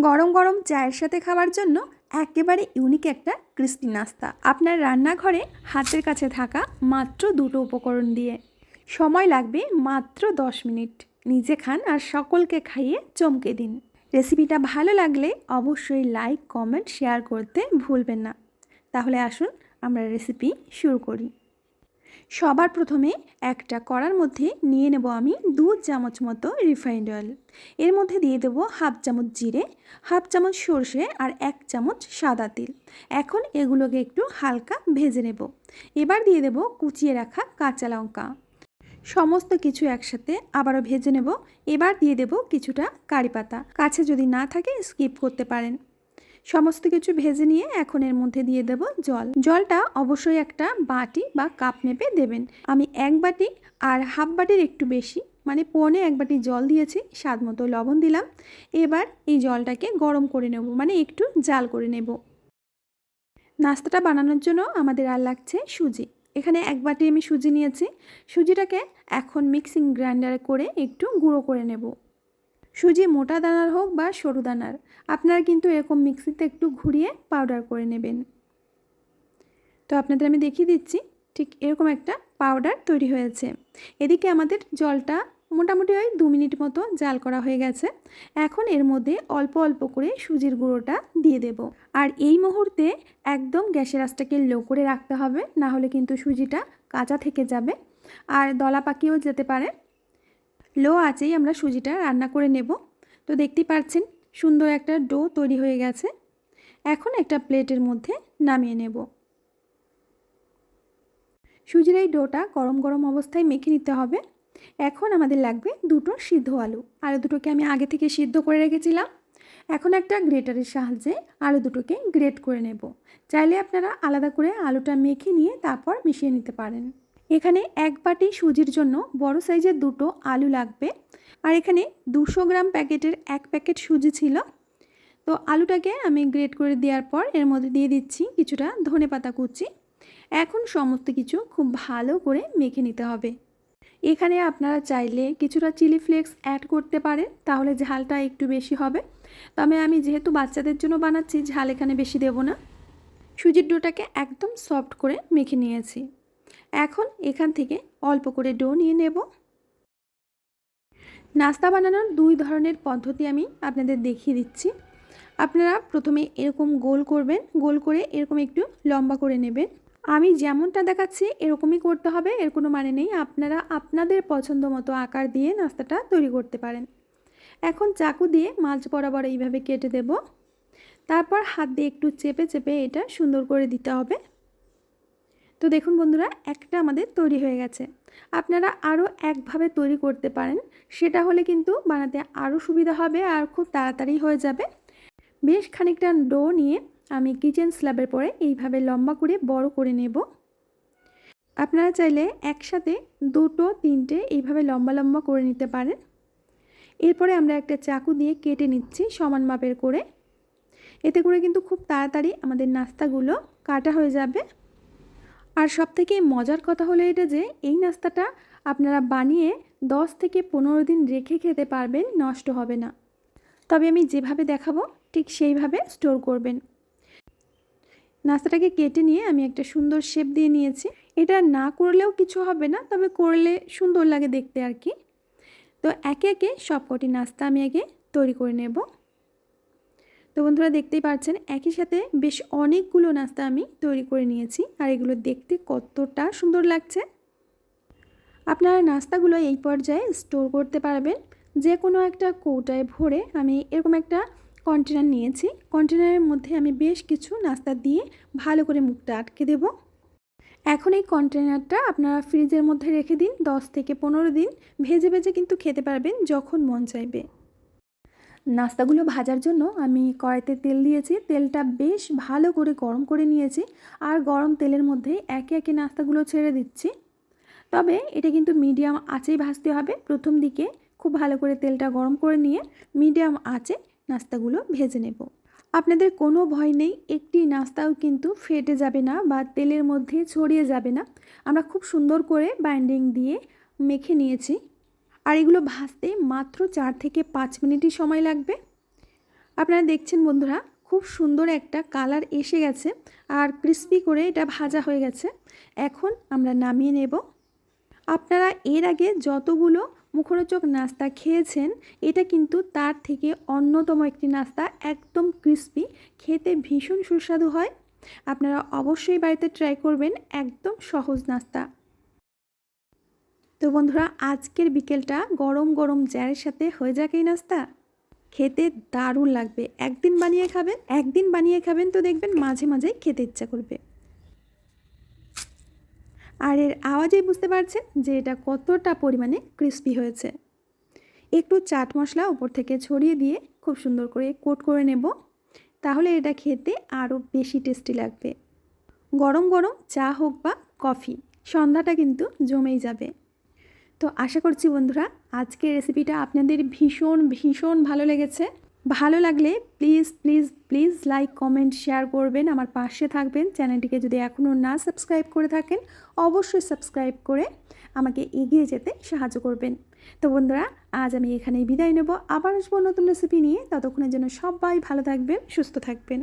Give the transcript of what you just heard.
গরম গরম চায়ের সাথে খাওয়ার জন্য একেবারে ইউনিক একটা ক্রিস্পি নাস্তা আপনার রান্নাঘরে হাতের কাছে থাকা মাত্র দুটো উপকরণ দিয়ে। সময় লাগবে মাত্র 10 মিনিট। নিজে খান আর সকলকে খাইয়ে চমকে দিন। রেসিপিটা ভালো লাগলে অবশ্যই লাইক, কমেন্ট, শেয়ার করতে ভুলবেন না। তাহলে আসুন আমরা রেসিপি শুরু করি। সবার প্রথমে একটা কড়ার মধ্যে নিয়ে নেব আমি 2 চামচ মতো রিফাইন্ড অয়েল। এর মধ্যে দিয়ে দেব হাফ চামচ জিরে, হাফ চামচ সর্ষে আর 1 চামচ সাদা তিল। এখন এগুলোকে একটু হালকা ভেজে নেব। এবার দিয়ে দেব কুচিয়ে রাখা কাঁচা লঙ্কা। সমস্ত কিছু একসাথে আবারও ভেজে নেব। এবার দিয়ে দেব কিছুটা কারি পাতা, কাছে যদি না থাকে স্কিপ করতে পারেন। সমস্ত কিছু ভেজে নিয়ে এখন এর মধ্যে দিয়ে দেব জল। জলটা অবশ্যই একটা বাটি বা কাপ মেপে দেবেন। আমি 1 বাটি আর হাফ বাটির একটু বেশি, মানে পৌনে 1 বাটি জল দিয়েছি। স্বাদ মতো লবণ দিলাম। এবার এই জলটাকে গরম করে নেব, মানে একটু জাল করে নেব। নাস্তাটা বানানোর জন্য আমাদের আর লাগছে সুজি। এখানে 1 বাটি আমি সুজি নিয়েছি। সুজিটাকে এখন মিক্সিং গ্রাইন্ডারে করে একটু গুঁড়ো করে নেব। সুজি মোটা দানার হোক বা সরু দানার, আপনারা কিন্তু এরকম মিক্সিতে একটু ঘুরিয়ে পাউডার করে নেবেন। তো আপনাদের আমি দেখিয়ে দিচ্ছি, ঠিক এরকম একটা পাউডার তৈরি হয়েছে। এদিকে আমাদের জলটা মোটামুটি ওই 2 মিনিট মতো জাল করা হয়ে গেছে। এখন এর মধ্যে অল্প অল্প করে সুজির গুঁড়োটা দিয়ে দেব। আর এই মুহূর্তে একদম গ্যাসের আঁচটাকে লো করে রাখতে হবে, না হলে কিন্তু সুজিটা কাঁচা থেকে যাবে আর দলা পাকিয়েও যেতে পারে। লো আঁচেই আমরা সুজিটা রান্না করে নেব। তো দেখতেই পাচ্ছেন সুন্দর একটা ডো তৈরি হয়ে গেছে। এখন একটা প্লেটের মধ্যে নামিয়ে নেব। সুজির এই ডোটা গরম গরম অবস্থায় মেখে নিতে হবে। এখন আমাদের লাগবে দুটো সিদ্ধ আলু। আলু দুটোকে আমি আগে থেকে সিদ্ধ করে রেখেছিলাম। এখন একটা গ্রেটারের সাহায্যে আলু দুটোকে গ্রেট করে নেব। চাইলে আপনারা আলাদা করে আলুটা মেখে নিয়ে তারপর মিশিয়ে নিতে পারেন। এখানে 1 বাটি সুজির জন্য বড় সাইজের দুটো আলু লাগবে। আর এখানে 200 গ্রাম প্যাকেটের 1 প্যাকেট সুজি ছিল। তো আলুটাকে আমি গ্রেট করে দেওয়ার পর এর মধ্যে দিয়ে দিচ্ছি কিছুটা ধনেপাতা কুচি। এখন সমস্ত কিছু খুব ভালো করে মেখে নিতে হবে। এখানে আপনারা চাইলে কিছুটা চিলি ফ্লেক্স অ্যাড করতে পারেন, তাহলে ঝালটা একটু বেশি হবে। তবে আমি যেহেতু বাচ্চাদের জন্য বানাচ্ছি, ঝাল এখানে বেশি দেব না। সুজির ডোটাকে একদম সফট করে মেখে নিয়েছি। এখন এখান থেকে অল্প করে ডো নিয়ে নেব। নাস্তা বানানোর 2 ধরনের পদ্ধতি আমি আপনাদের দেখিয়ে দিচ্ছি। আপনারা প্রথমে এরকম গোল করবেন, গোল করে এরকম একটু লম্বা করে নেবেন। আমি যেমনটা দেখাচ্ছি এরকমই করতে হবে, এর কোনো মানে নেই। আপনারা আপনাদের পছন্দ মতো আকার দিয়ে নাস্তাটা তৈরি করতে পারেন। এখন চাকু দিয়ে মাঝ বরাবর এইভাবে কেটে দেব। তারপর হাত দিয়ে একটু চেপে চেপে এটা সুন্দর করে দিতে হবে। তো দেখুন বন্ধুরা, একটা আমাদের তৈরি হয়ে গেছে। আপনারা আরও একভাবে তৈরি করতে পারেন, সেটা হলে কিন্তু বানাতে আরও সুবিধা হবে আর খুব তাড়াতাড়ি হয়ে যাবে। বেশ খানিকটা ডো নিয়ে আমি কিচেন স্ল্যাবের পরে এইভাবে লম্বা করে বড় করে নেব। আপনারা চাইলে একসাথে 2টো 3টে এইভাবে লম্বা লম্বা করে নিতে পারেন। এরপরে আমরা একটা চাকু দিয়ে কেটে নিচ্ছি সমান মাপের করে। এতে করে কিন্তু খুব তাড়াতাড়ি আমাদের নাস্তাগুলো কাটা হয়ে যাবে। আর সবথেকে মজার কথা হলো এটা যে এই নাস্তাটা আপনারা বানিয়ে 10 থেকে 15 দিন রেখে খেতে পারবেন, নষ্ট হবে না। তবে আমি যেভাবে দেখাবো ঠিক সেইভাবে স্টোর করবেন। নাস্তাটাকে কেটে নিয়ে আমি একটা সুন্দর শেপ দিয়ে নিয়েছি। এটা না করলেও কিছু হবে না, তবে করলে সুন্দর লাগে দেখতে আর কি। তো একে একে সবকটি নাস্তা আমি আগে তৈরি করে নেব। তো বন্ধুরা দেখতেই পাচ্ছেন একই সাথে বেশ অনেকগুলো নাস্তা আমি তৈরি করে নিয়েছি, আর এগুলো দেখতে কতটা সুন্দর লাগছে। আপনারা নাস্তাগুলো এই পর্যায়ে স্টোর করতে পারবেন। যে কোনো একটা কৌটায় ভরে আমি এরকম একটা কন্টেনার নিয়েছি। কন্টেনারের মধ্যে আমি বেশ কিছু নাস্তা দিয়ে ভালো করে মুখটা আটকে দেব। এখন এই কন্টেনারটা আপনারা ফ্রিজের মধ্যে রেখে দিন 10 থেকে 15 দিন। ভেজে ভেজে কিন্তু খেতে পারবেন যখন মন চাইবে। নাস্তাগুলো ভাজার জন্য আমি কড়াইতে তেল দিয়েছি। তেলটা বেশ ভালো করে গরম করে নিয়েছি, আর গরম তেলের মধ্যেই একে একে নাস্তাগুলো ছেড়ে দিচ্ছি। তবে এটা কিন্তু মিডিয়াম আঁচেই ভাজতে হবে। প্রথম দিকে খুব ভালো করে তেলটা গরম করে নিয়ে মিডিয়াম আঁচে নাস্তাগুলো ভেজে নেব। আপনাদের কোনো ভয় নেই, একটি নাস্তাও কিন্তু ফেটে যাবে না বা তেলের মধ্যে ছড়িয়ে যাবে না। আমরা খুব সুন্দর করে বাইন্ডিং দিয়ে মেখে নিয়েছি। আর এগুলো ভাজতে মাত্র 4 থেকে 5 মিনিটই সময় লাগবে। আপনারা দেখছেন বন্ধুরা, খুব সুন্দর একটা কালার এসে গেছে আর ক্রিস্পি করে এটা ভাজা হয়ে গেছে। এখন আমরা নামিয়ে নেব। আপনারা এর আগে যতগুলো মুখরোচক নাস্তা খেয়েছেন, এটা কিন্তু তার থেকে অন্যতম একটি নাস্তা, একদম ক্রিস্পি, খেতে ভীষণ সুস্বাদু হয়। আপনারা অবশ্যই বাড়িতে ট্রাই করবেন, একদম সহজ নাস্তা। তো বন্ধুরা, আজকের বিকেলটা গরম গরম জ্যারের সাথে হয়ে যাক এই নাস্তা। খেতে দারুণ লাগবে। একদিন বানিয়ে খাবেন তো দেখবেন মাঝে মাঝে খেতে ইচ্ছা করবে। আর এর আওয়াজেই বুঝতে পারছেন যে এটা কতটা পরিমাণে ক্রিস্পি হয়েছে। একটু চাট মশলা উপর থেকে ছড়িয়ে দিয়ে খুব সুন্দর করে কোট করে নেব, তাহলে এটা খেতে আরও বেশি টেস্টি লাগবে। গরম গরম চা হোক বা কফি, সন্ধ্যাটা কিন্তু জমেই যাবে। তো আশা করছি বন্ধুরা, আজকের রেসিপিটা আপনাদের ভীষণ ভীষণ ভালো লেগেছে। ভালো লাগলে please please please like, comment, share করবেন, আমার পাশে থাকবেন। চ্যানেলটিকে যদি এখনও না সাবস্ক্রাইব করে থাকেন, অবশ্যই সাবস্ক্রাইব করে আমাকে এগিয়ে যেতে সাহায্য করবেন। তো বন্ধুরা, আজ আমি এখানেই বিদায় নেব। আবার আসবো নতুন রেসিপি নিয়ে। ততক্ষণের জন্য সবাই ভালো থাকবেন, সুস্থ থাকবেন।